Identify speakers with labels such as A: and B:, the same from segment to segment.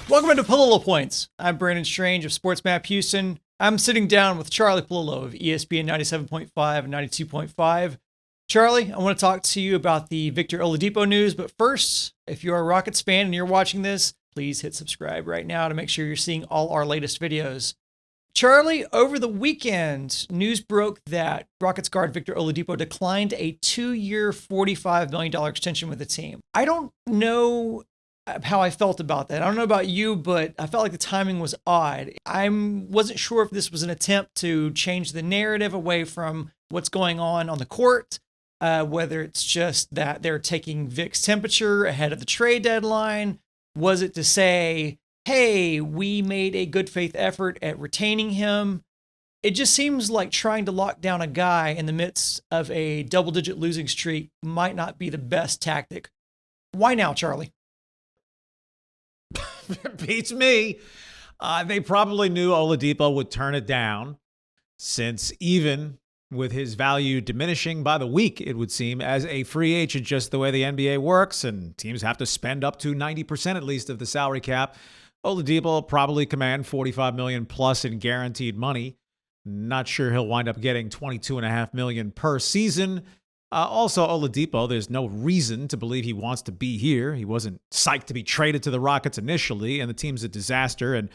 A: Welcome into Pallilo Points. I'm Brandon Strange of Sports Map Houston. I'm sitting down with Charlie Pallilo of ESPN 97.5 and 92.5. Charlie, I want to talk to you about the Victor Oladipo news, but first, if you're a Rockets fan and you're watching this, please hit subscribe right now to make sure you're seeing all our latest videos. Charlie, over the weekend, news broke that Rockets guard Victor Oladipo declined a 2-year, $45 million extension with the team. I don't know how I felt about that. I don't know about you, but I felt like the timing was odd. I wasn't sure if this was an attempt to change the narrative away from what's going on the court, whether it's just that they're taking Vic's temperature ahead of the trade deadline. Was it to say, hey, we made a good faith effort at retaining him? It just seems like trying to lock down a guy in the midst of a double-digit losing streak might not be the best tactic. Why now, Charlie?
B: Beats me. They probably knew Oladipo would turn it down, since even with his value diminishing by the week, it would seem, as a free agent, just the way the NBA works, and teams have to spend up to 90% at least of the salary cap, Oladipo will probably command $45 million plus in guaranteed money. Not sure he'll wind up getting $22.5 million per season. Also, Oladipo, there's no reason to believe he wants to be here. He wasn't psyched to be traded to the Rockets initially, and the team's a disaster and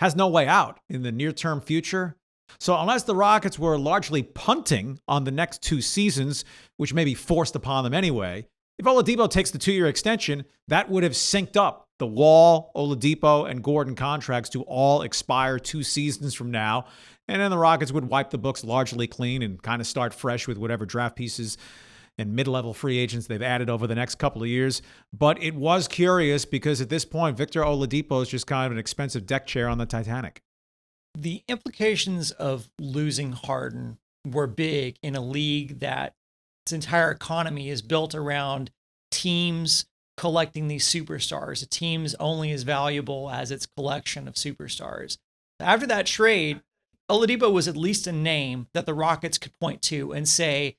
B: has no way out in the near-term future. So unless the Rockets were largely punting on the next 2 seasons, which may be forced upon them anyway, if Oladipo takes the 2-year extension, that would have synced up the Wall, Oladipo, and Gordon contracts to all expire 2 seasons from now. And then the Rockets would wipe the books largely clean and kind of start fresh with whatever draft pieces and mid-level free agents they've added over the next couple of years. But it was curious because at this point, Victor Oladipo is just kind of an expensive deck chair on the Titanic.
A: The implications of losing Harden were big in a league that its entire economy is built around teams collecting these superstars. A team's only as valuable as its collection of superstars. After that trade, Oladipo was at least a name that the Rockets could point to and say,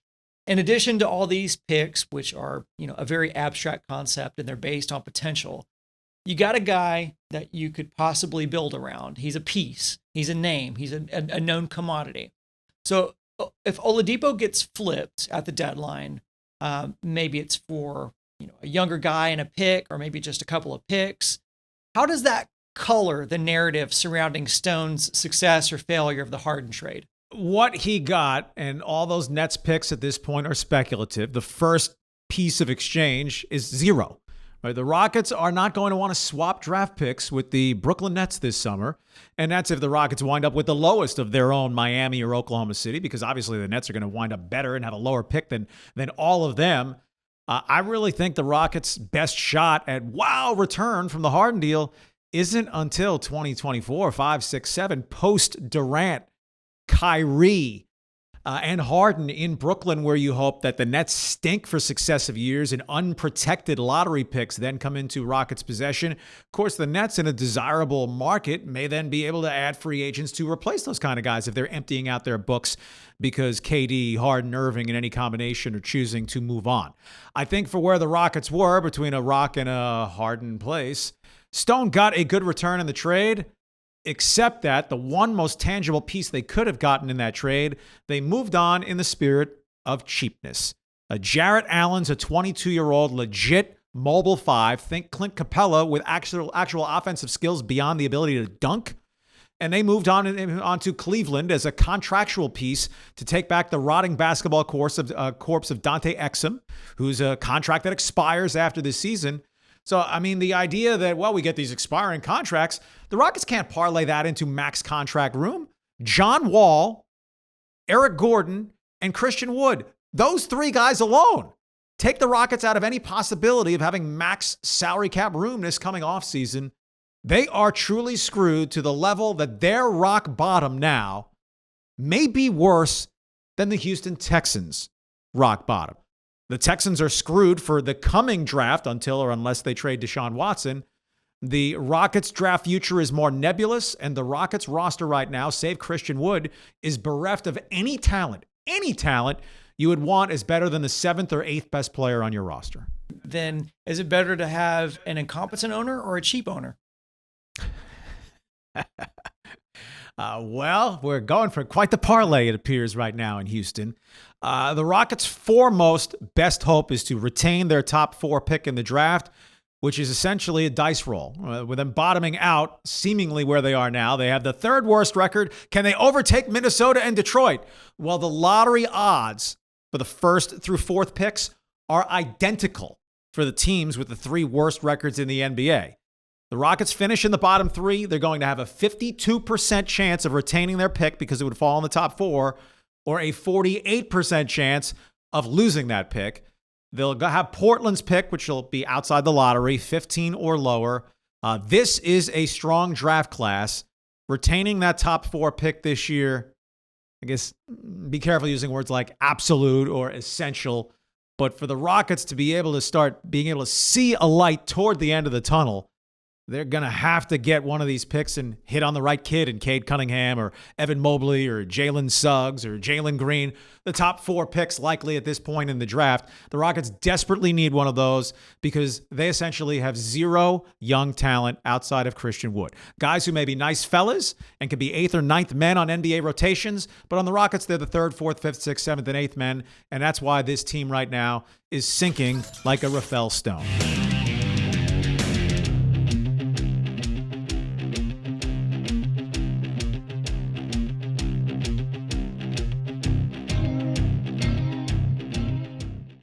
A: in addition to all these picks, which are, a very abstract concept and they're based on potential, you got a guy that you could possibly build around. He's a piece. He's a name. He's a known commodity. So if Oladipo gets flipped at the deadline, maybe it's for a younger guy and a pick, or maybe just a couple of picks. How does that color the narrative surrounding Stone's success or failure of the Harden trade?
B: What he got, and all those Nets picks at this point are speculative. The first piece of exchange is zero. Right? The Rockets are not going to want to swap draft picks with the Brooklyn Nets this summer. And that's if the Rockets wind up with the lowest of their own Miami or Oklahoma City, because obviously the Nets are going to wind up better and have a lower pick than all of them. I really think the Rockets' best shot at return from the Harden deal isn't until 2024, 5, 6, 7, post-Durant, Kyrie, and Harden in Brooklyn, where you hope that the Nets stink for successive years and unprotected lottery picks then come into Rockets' possession. Of course, the Nets in a desirable market may then be able to add free agents to replace those kind of guys if they're emptying out their books because KD, Harden, Irving, and any combination are choosing to move on. I think for where the Rockets were between a rock and a Harden place, Stone got a good return in the trade, except that the one most tangible piece they could have gotten in that trade, they moved on in the spirit of cheapness. Jarrett Allen's a 22-year-old legit mobile 5. Think Clint Capella with actual offensive skills beyond the ability to dunk. And they moved on to Cleveland as a contractual piece to take back the rotting basketball corpse of Dante Exum, who's a contract that expires after this season. So, the idea that, we get these expiring contracts, the Rockets can't parlay that into max contract room. John Wall, Eric Gordon, and Christian Wood, those 3 guys alone take the Rockets out of any possibility of having max salary cap room this coming offseason. They are truly screwed to the level that their rock bottom now may be worse than the Houston Texans' rock bottom. The Texans are screwed for the coming draft until or unless they trade Deshaun Watson. The Rockets' draft future is more nebulous, and the Rockets' roster right now, save Christian Wood, is bereft of any talent you would want as better than the 7th or 8th best player on your roster.
A: Then is it better to have an incompetent owner or a cheap owner?
B: Well, we're going for quite the parlay, it appears, right now in Houston. The Rockets' foremost best hope is to retain their top 4 pick in the draft, which is essentially a dice roll. With them bottoming out seemingly where they are now, they have the 3rd worst record. Can they overtake Minnesota and Detroit? Well, the lottery odds for the 1st through 4th picks are identical for the teams with the 3 worst records in the NBA. The Rockets finish in the bottom 3. They're going to have a 52% chance of retaining their pick because it would fall in the top 4, or a 48% chance of losing that pick. They'll have Portland's pick, which will be outside the lottery, 15 or lower. This is a strong draft class. Retaining that top 4 pick this year, I guess, be careful using words like absolute or essential. But for the Rockets to be able to start being able to see a light toward the end of the tunnel, they're going to have to get one of these picks and hit on the right kid in Cade Cunningham or Evan Mobley or Jalen Suggs or Jalen Green. The top 4 picks likely at this point in the draft. The Rockets desperately need one of those because they essentially have 0 young talent outside of Christian Wood. Guys who may be nice fellas and could be 8th or 9th men on NBA rotations, but on the Rockets, they're the 3rd, 4th, 5th, 6th, 7th, and 8th men, and that's why this team right now is sinking like a Rafael Stone.